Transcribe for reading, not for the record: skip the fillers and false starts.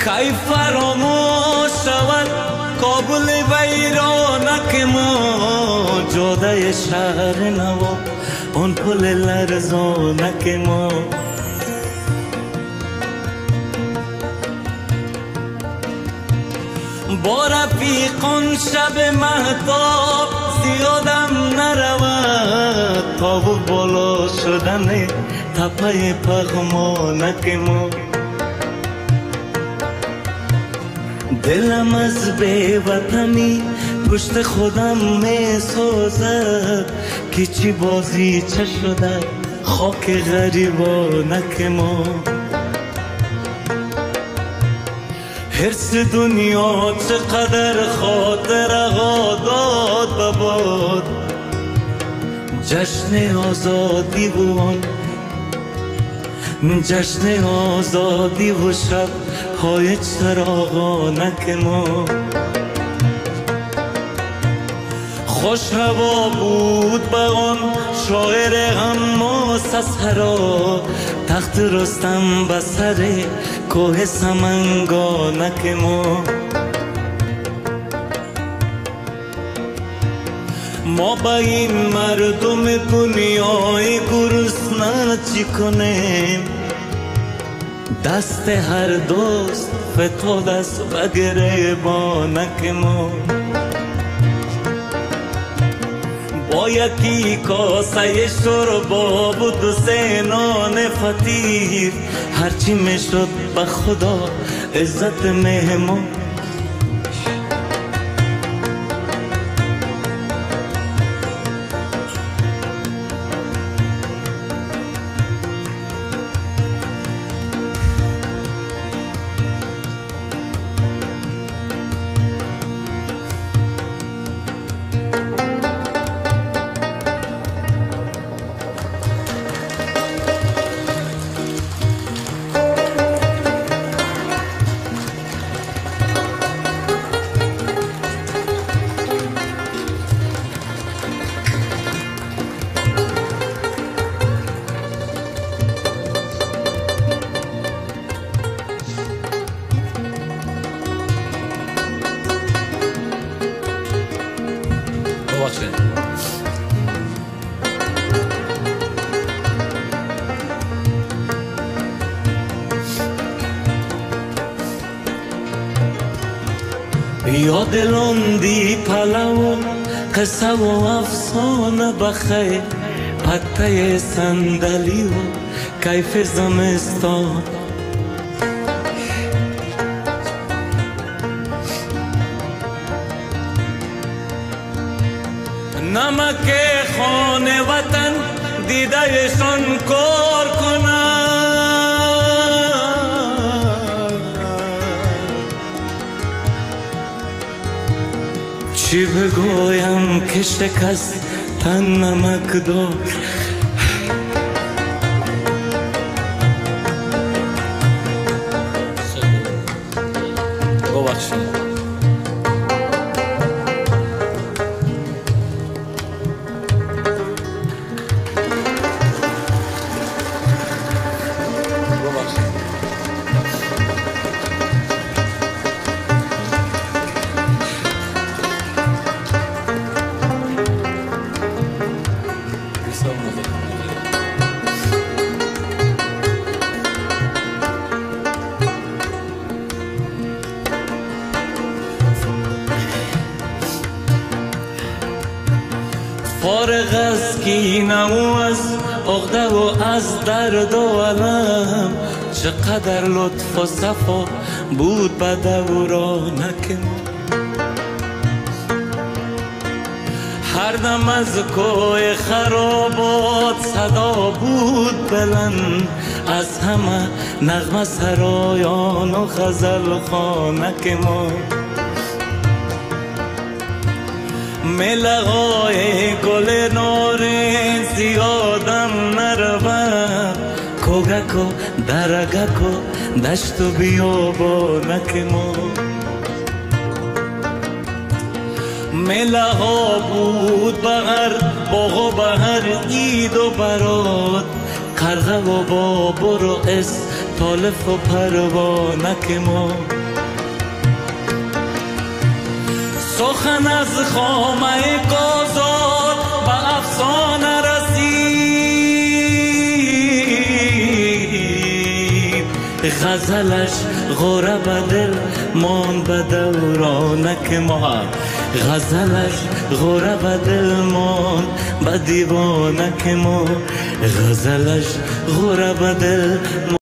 کی فراموش شود کابل ویرانک ما، جاده شهر نوا اون پل لرزانک ما. با رفیقان شب مهتاب زیادم نرود، تا و بالا شدن تپه پغمانک ما. دلم از بی وطنی پشت خودم می سازد، که چی بازی چه شده خاک غریبانک ما. حرص دنیا چقدر خاطرها داد بباد، جشن آزادی بود، جشن آزادی و شب های چراغانک ما. خوش هوا بود بغان شاعر غماس از هرا، تخت رستم به سر کوه سمنگانک ما. ما با این مردم دنیای گرسنه چی کنیم؟ دست هر دوست فتاد است و گریبانک ما. با یکی کاسه شوربا بود و سینان فطیر، هرچی میشد به خدا عزت مهمان. یاد لندی پلو قصه و افسانه بخیر، پته صندلی و کیف زمستان. نمک خانه وطن دیدهشان کار کنن، چی بگویم که شکست تن نمک دار. فارغ از کینه و از عقده و از درد و علم، چقدر لطف و صفا بود به دورانک ما. هر دم از کوه خرابات صدا بود بلند، از همه نغمه سرایان و غزل خانک ما. ملغای گل نارنج زیادم نرود، کوگک و درگک و دشت و بیابانک ما. ملغا بود بغر باغ و بهر عید و برات، قرغه و بابر و اس طالف و پروانک ما. سخن از خامه گازار به افسانه رسید، غزلش غوره به دل مان به دورانک ما. غزلش غوره به دل مان به دیوانک ما. غزلش غوره به دل